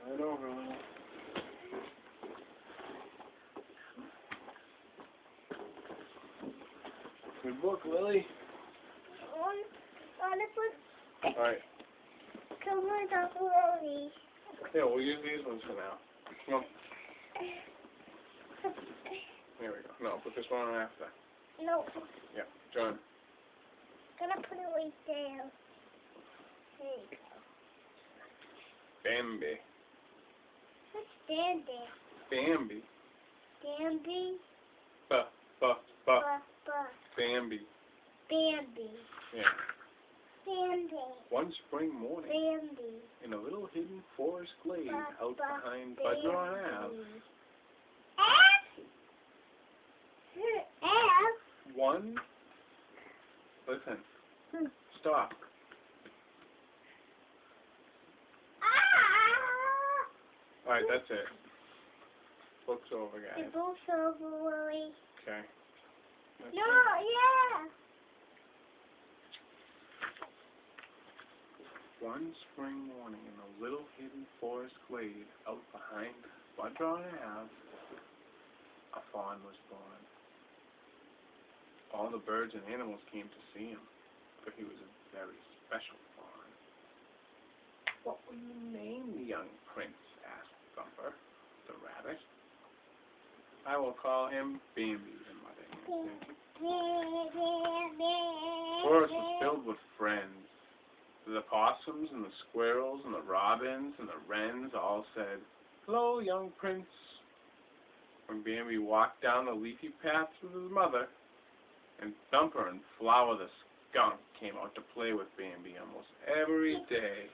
Right over, Lily. Good book, Lily. Alright. Yeah, we'll use these ones for now. Come on. There we go. No, put this one on after. No. Yeah, John. Gonna put it right there. There you go. Bambi. What's Bambi? Bambi. Bambi? Bambi. Bambi. Yeah. Bambi. One spring morning, Bambi. in a little hidden forest glade out behind Bambi. Budron Ave, one... Listen. Stop. Alright, that's it. Book's over, guys. The book's over, Willie. Okay. That's No, it. yeah. One spring morning in a little hidden forest glade out behind Budron Ave, a fawn was born. All the birds and animals came to see him, for he was a very special fawn. What will you name the young prince? Asked Thumper, the rabbit. I will call him Bambi, the mother answered. The forest was filled with friends. The possums and the squirrels and the robins and the wrens all said, "Hello, young prince." When Bambi walked down the leafy paths with his mother, and Thumper and Flower the skunk came out to play with Bambi almost every day.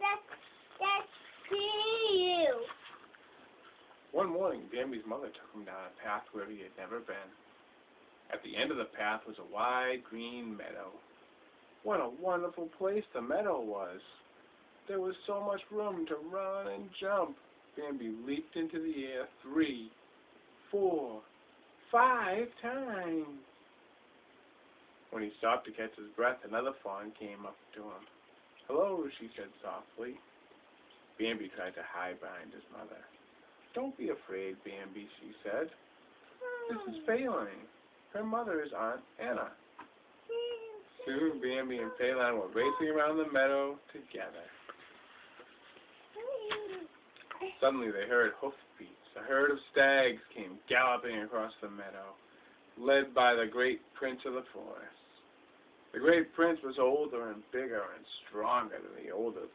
That's you. One morning, Bambi's mother took him down a path where he had never been. At the end of the path was a wide green meadow. What a wonderful place the meadow was. There was so much room to run and jump. Bambi leaped into the air 3, 4, 5 times. When he stopped to catch his breath, another fawn came up to him. "Hello," she said softly. Bambi tried to hide behind his mother. "Don't be afraid, Bambi," she said. "This is Phelan. Her mother is Aunt Anna." Soon Bambi and Phelan were racing around the meadow together. Suddenly they heard hoofbeats. A herd of stags came galloping across the meadow, led by the great prince of the forest. The great prince was older and bigger and stronger than the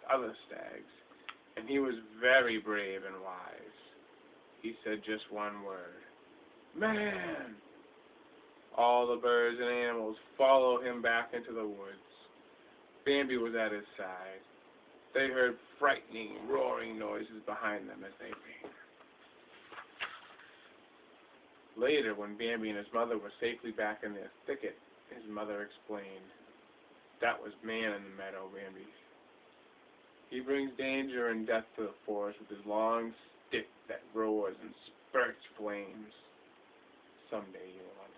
other stags, and he was very brave and wise. He said just one word: "Man!" All the birds and animals followed him back into the woods. Bambi was at his side. They heard frightening, roaring noises behind them as they ran. Later, when Bambi and his mother were safely back in their thicket, his mother explained, "That was man in the meadow, Bambi. He brings danger and death to the forest with his long stick that roars and spurts flames. Someday you will understand."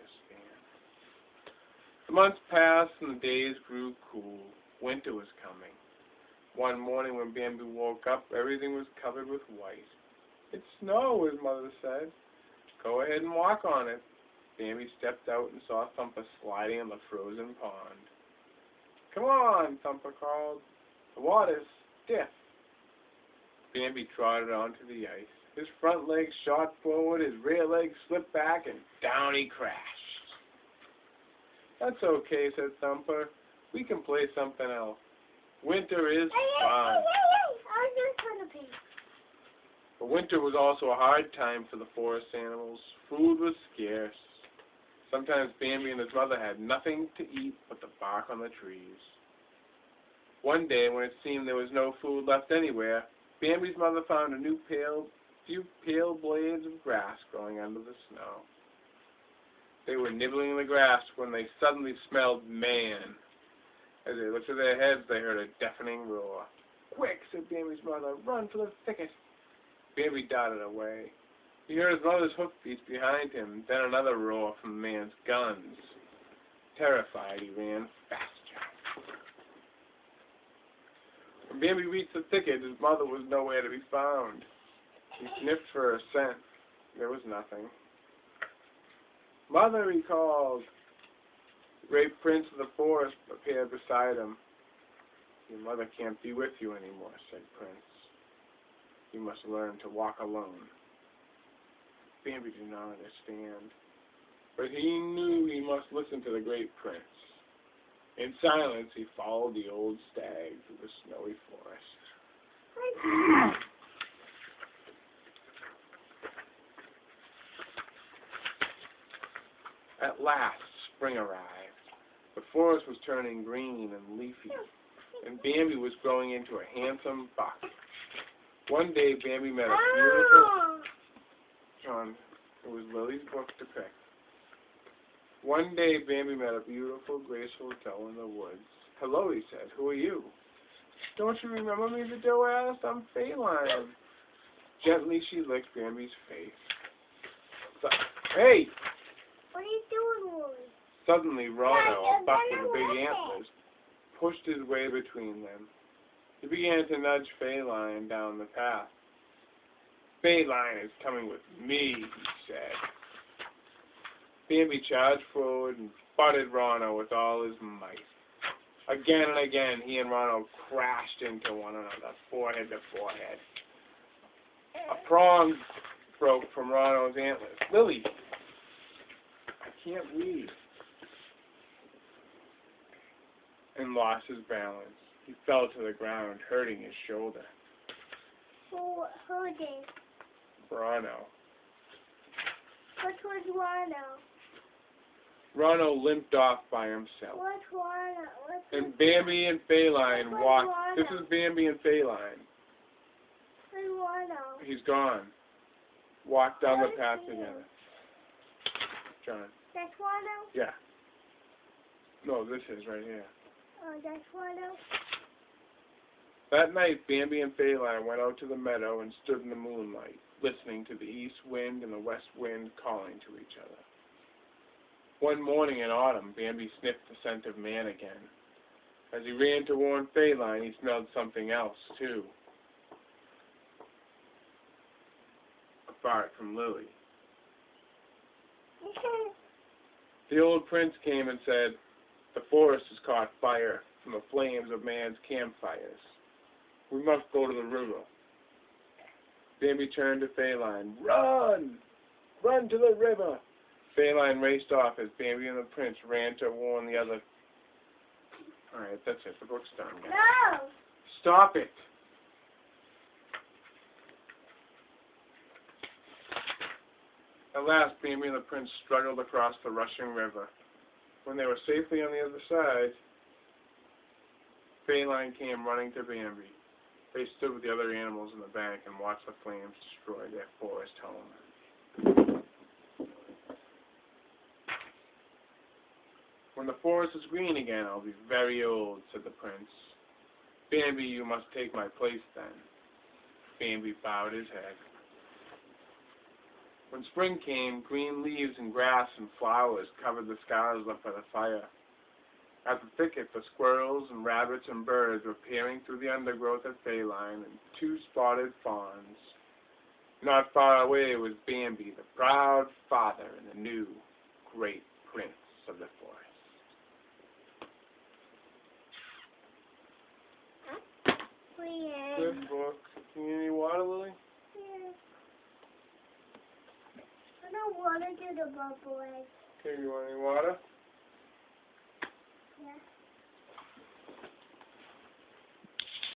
The months passed and the days grew cool. Winter was coming. One morning when Bambi woke up, everything was covered with white. "It's snow," his mother said. "Go ahead and walk on it." Bambi stepped out and saw Thumper sliding in the frozen pond. "Come on," Thumper called. "The water's stiff." Bambi trotted onto the ice. His front legs shot forward, his rear legs slipped back, and down he crashed. "That's okay," said Thumper. "We can play something else. Winter is fun." But winter was also a hard time for the forest animals. Food was scarce. Sometimes Bambi and his mother had nothing to eat but the bark on the trees. One day, when it seemed there was no food left anywhere, Bambi's mother found a few pale blades of grass growing under the snow. They were nibbling the grass when they suddenly smelled man. As they lifted their heads, they heard a deafening roar. "Quick," said Bambi's mother, "run for the thicket." Bambi darted away. He heard his mother's hoofbeats behind him, then another roar from the man's guns. Terrified, he ran faster. When When Bambi reached the thicket, his mother was nowhere to be found. He sniffed for a scent. There was nothing. "Mother," he called. The great prince of the forest appeared beside him. "Your mother can't be with you anymore," said Prince. "You must learn to walk alone." Bambi did not understand, but he knew he must listen to the great prince. In silence, he followed the old stag through the snowy forest. At last, spring arrived. The forest was turning green and leafy, and Bambi was growing into a handsome buck. One day, Bambi met a beautiful... John, it was Lily's book to pick. One day, Bambi met a beautiful, graceful doe in the woods. "Hello," he said. "Who are you?" "Don't you remember me?" the doe asked. "I'm Feline." Gently, she licked Bambi's face. "Hey!" What are you doing, Willie? Suddenly, Rono, a buck with big antlers, pushed his way between them. He began to nudge Feline down the path. "Feline is coming with me," he said. Bambi charged forward and butted Rono with all his might. Again and again, he and Rono crashed into one another, forehead to forehead. A prong broke from Rono's antlers. "Lily, I can't read," and lost his balance. He fell to the ground, hurting his shoulder. Who did? Rono. What was Rhino? Rono limped off by himself. What's Rhino? And Bambi and Feline What's walked. Rhino? This is Bambi and Feline. What's Rhino? He's gone. Walked down the What is path he? together. John. That's Rhino? Yeah. No, this is right here. Oh, that's Rhino? That night, Bambi and Feline went out to the meadow and stood in the moonlight, listening to the east wind and the west wind calling to each other. One morning in autumn, Bambi sniffed the scent of man again. As he ran to warn Feline, he smelled something else, too. A fart from Lily. The old prince came and said, "The forest has caught fire from the flames of man's campfires. We must go to the river." Bambi turned to Feline. "Run! Run to the river!" Feline raced off as Bambi and the prince ran to warn the other. All right, that's it. The book's done. Guys. No! Stop it. At last, Bambi and the prince struggled across the rushing river. When they were safely on the other side, Feline came running to Bambi. They stood with the other animals on the bank and watched the flames destroy their forest home. "When the forest is green again, I'll be very old," said the prince. "Bambi, you must take my place then." Bambi bowed his head. When spring came, green leaves and grass and flowers covered the scars left by the fire. At the thicket, the squirrels and rabbits and birds were peering through the undergrowth at Feline and 2 spotted fawns. Not far away was Bambi, the proud father and the new great prince of the forest. Good book. You need any water, Lily? Yeah. I don't want to do the bubble egg. Okay, you want any water? Yeah.